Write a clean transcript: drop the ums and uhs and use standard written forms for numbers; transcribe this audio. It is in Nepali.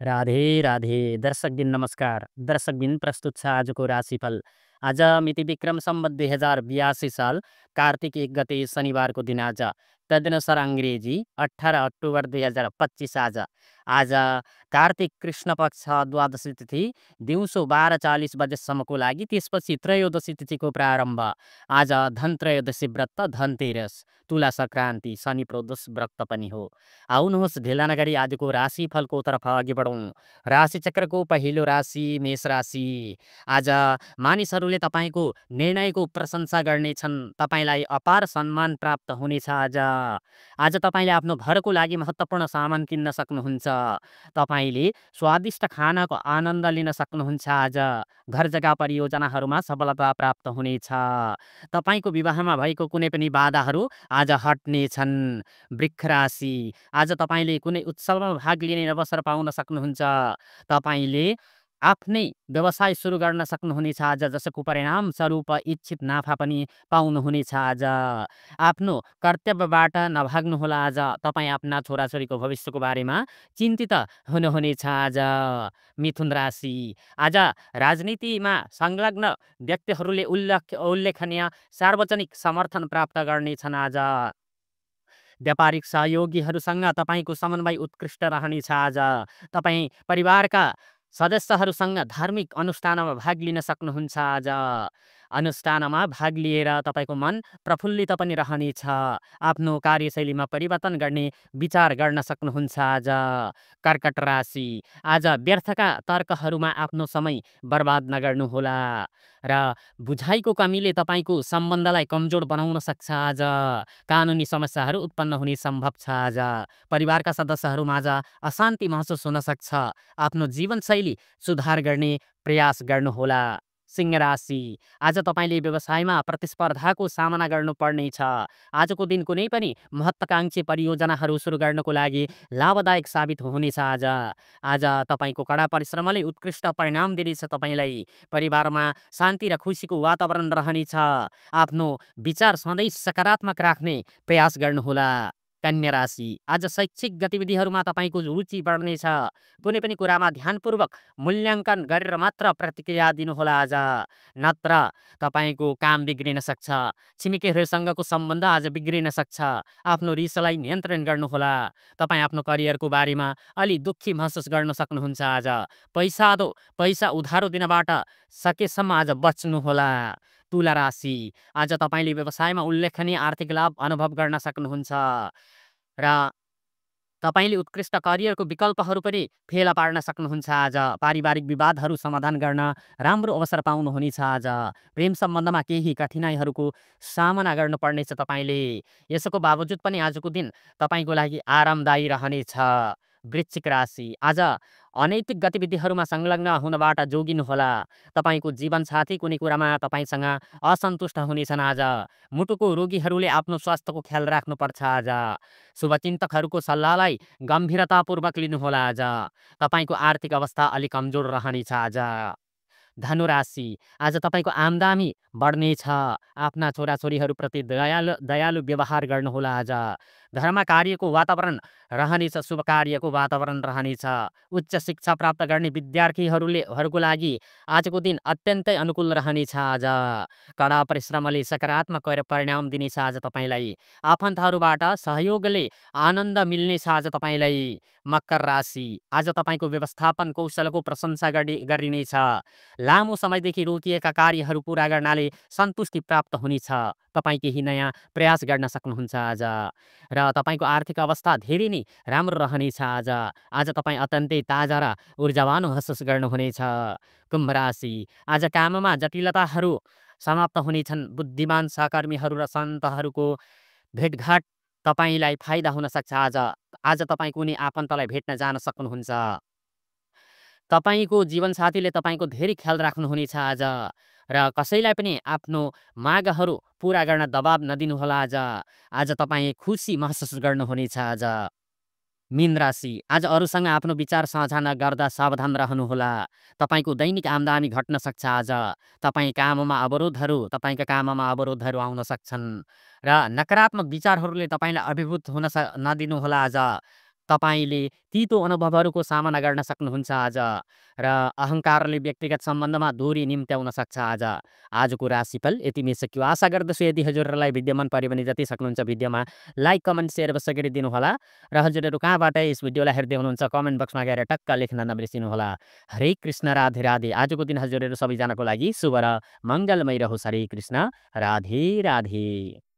राधे राधे दर्शकबिन नमस्कार। दर्शकबिन प्रस्तुत छ आजको राशिफल। आज मिति विक्रम सम्वत 2082 साल कार्तिक 1 गते शनिबारको दिन आज। तदनुसार अङ्ग्रेजी 18 अक्टोबर 2025 आज। आज कार्तिक कृष्ण पक्ष द्वादशी तिथि दिउँसो 12:40 बजेसम्मको लागि, त्यसपछि त्रयोदशी तिथिको प्रारम्भ। आज धन त्रयोदशी व्रत, धनतेरस, तुला सङ्क्रान्ति, शनि प्रदोष व्रत पनि हो। आउनुहोस् ढिला नगरी आजको राशिफलको तर्फ अघि बढौँ। राशि चक्रको पहिलो राशि मेष राशि। आज मानिसहरूले तपाईँको निर्णयको प्रशंसा गर्नेछन्। तपाईँलाई अपार सम्मान प्राप्त हुनेछ। आज तपाईँले आफ्नो घरको लागि महत्त्वपूर्ण सामान किन्न सक्नुहुन्छ। तपाईँले स्वादिष्ट खानाको आनन्द लिन सक्नुहुन्छ। आज घर जग्गा परियोजनाहरूमा सफलता प्राप्त हुनेछ। तपाईँको विवाहमा भएको कुनै पनि बाधाहरू आज हट्नेछन्। वृक्ष राशि। आज तपाईँले कुनै उत्सवमा भाग लिने अवसर पाउन सक्नुहुन्छ। तपाईँले आफ्नै व्यवसाय सुरु गर्न सक्नुहुनेछ आज, जसको परिणाम स्वरूप इच्छित नाफा पनि पाउनुहुनेछ। आज आफ्नो कर्तव्यबाट नभाग्नुहोला। आज तपाईँ आफ्ना छोराछोरीको भविष्यको बारेमा चिन्तित हुनुहुनेछ। आज मिथुन राशि। आज राजनीतिमा संलग्न व्यक्तिहरूले उल्लेखनीय सार्वजनिक समर्थन प्राप्त गर्नेछन्। आज व्यापारिक सहयोगीहरूसँग तपाईँको समन्वय उत्कृष्ट रहनेछ। आज तपाईँ परिवारका सदस्यहरूसँग धार्मिक अनुष्ठानमा भाग लिन सक्नुहुन्छ। आज अनुष्ठानमा भाग लिएर तपाईँको मन प्रफुल्लित पनि रहनेछ। आफ्नो कार्यशैलीमा परिवर्तन गर्ने विचार गर्न सक्नुहुन्छ। आज कर्कट राशि। आज व्यर्थका तर्कहरूमा आफ्नो समय बर्बाद नगर्नुहोला र बुझाइको कमीले तपाईँको सम्बन्धलाई कमजोर बनाउन सक्छ। आज कानुनी समस्याहरू उत्पन्न हुने सम्भव छ। आज परिवारका सदस्यहरूमाझ अशान्ति महसुस हुन सक्छ। आफ्नो जीवनशैली सुधार गर्ने प्रयास गर्नुहोला। सिंह राशि। आज तपाईँले व्यवसायमा प्रतिस्पर्धाको सामना गर्नुपर्नेछ। आजको दिन कुनै पनि महत्त्वाकाङ्क्षी परियोजनाहरू सुरु गर्नको लागि लाभदायक साबित हुनेछ। आज तपाईँको कडा परिश्रमले उत्कृष्ट परिणाम दिनेछ। तपाईँलाई परिवारमा शान्ति र खुसीको वातावरण रहनेछ। आफ्नो विचार सधैँ सकारात्मक राख्ने प्रयास गर्नुहोला। कन्या राशि। आज शैक्षिक गतिविधिहरूमा तपाईँको रुचि बढ्नेछ। कुनै पनि कुरामा ध्यानपूर्वक मूल्याङ्कन गरेर मात्र प्रतिक्रिया दिनुहोला। आज नत्र तपाईँको काम बिग्रिन सक्छ। छिमेकीहरूसँगको सम्बन्ध आज बिग्रिन सक्छ। आफ्नो रिसलाई नियन्त्रण गर्नुहोला। तपाईँ आफ्नो करियरको बारेमा अलि दुःखी महसुस गर्न सक्नुहुन्छ। आज पैसा उधारो दिनबाट सकेसम्म आज बच्नुहोला। तुला राशि। आज तपाईँले व्यवसायमा उल्लेखनीय आर्थिक लाभ अनुभव गर्न सक्नुहुन्छ र तपाईँले उत्कृष्ट करियरको विकल्पहरू पनि फेला पार्न सक्नुहुन्छ। आज पारिवारिक विवादहरू समाधान गर्न राम्रो अवसर पाउनुहुनेछ। आज प्रेम सम्बन्धमा केही कठिनाइहरूको सामना गर्नुपर्नेछ तपाईँले। यसको बावजुद पनि आजको दिन तपाईँको लागि आरामदायी रहनेछ। वृश्चिक राशि। आज अनैतिक गतिविधिहरूमा संलग्न हुनबाट जोगिनुहोला। तपाईँको जीवनसाथी कुनै कुरामा तपाईँसँग असन्तुष्ट हुनेछन्। आज मुटुको रोगीहरूले आफ्नो स्वास्थ्यको ख्याल राख्नुपर्छ। आज शुभचिन्तकहरूको सल्लाहलाई गम्भीरतापूर्वक लिनुहोला। आज तपाईँको आर्थिक अवस्था अलिक कमजोर रहनेछ। आज धनुराशि। आज तपाईँको आम्दानी बढ्नेछ। आफ्ना छोराछोरीहरूप्रति दयालु व्यवहार गर्नुहोला। आज घरमा कार्यको वातावरण रहनेछ। शुभ कार्यको वातावरण रहनेछ। उच्च शिक्षा प्राप्त गर्ने विद्यार्थीहरूको लागि आजको दिन अत्यन्तै अनुकूल रहनेछ। आज कडा परिश्रमले सकारात्मक परिणाम दिनेछ। आज तपाईँलाई आफन्तहरूबाट सहयोगले आनन्द मिल्नेछ। आज तपाईँलाई मकर राशि। आज तपाईँको व्यवस्थापन कौशलको प्रशंसा गरिनेछ। लामो समयदेखि रोकिएका कार्यहरू पुरा गर्नाले सन्तुष्टि प्राप्त हुनेछ। तपाईँ केही नयाँ प्रयास गर्न सक्नुहुन्छ। आज र तपाईँको आर्थिक अवस्था धेरै नै राम्रो रहनेछ। आज तपाईँ अत्यन्तै ताजा र ऊर्जावान महसुस गर्नुहुनेछ। कुम्भ राशि। आज काममा जटिलताहरू समाप्त हुनेछन्। बुद्धिमान सहकर्मीहरू र सन्तहरूको भेटघाट तपाईँलाई फाइदा हुन सक्छ। आज तपाईँ कुनै आफन्तलाई भेट्न जान सक्नुहुन्छ। तपाईँको जीवनसाथीले तपाईँको धेरै ख्याल राख्नुहुनेछ। आज र कसैलाई पनि आफ्नो मागहरू पुरा गर्न दबाब नदिनुहोला। आज तपाईँ खुसी महसुस गर्नुहुनेछ। आज मीन राशि। आज अरूसँग आफ्नो विचार साझा नगर्दा सावधान रहनुहोला। तपाईँको दैनिक आम्दानी घट्न सक्छ। आज तपाईँका काममा अवरोधहरू आउन सक्छन् र नकारात्मक विचारहरूले तपाईँलाई अभिभूत हुन नदिनुहोला। आज तपाईँले तितो अनुभवहरूको सामना गर्न सक्नुहुन्छ आज र अहङ्कारले व्यक्तिगत सम्बन्धमा दूरी निम्त्याउन सक्छ आज। आजको राशिफल यति नै सकियो। आशा गर्दछु यदि हजुरहरूलाई भिडियो मन पर्यो भने जति सक्नुहुन्छ भिडियोमा लाइक, कमेन्ट, सेयर अवश्य गरिदिनुहोला र हजुरहरू कहाँबाट यस भिडियोलाई हेर्दै हुनुहुन्छ कमेन्ट बक्समा गएर टक्क लेख्न नबिर्सिनुहोला। हरे कृष्ण, राधे राधे। आजको दिन हजुरहरू सबैजनाको लागि शुभ र मङ्गलमय रहोस्। हरे कृष्ण, राधे राधे।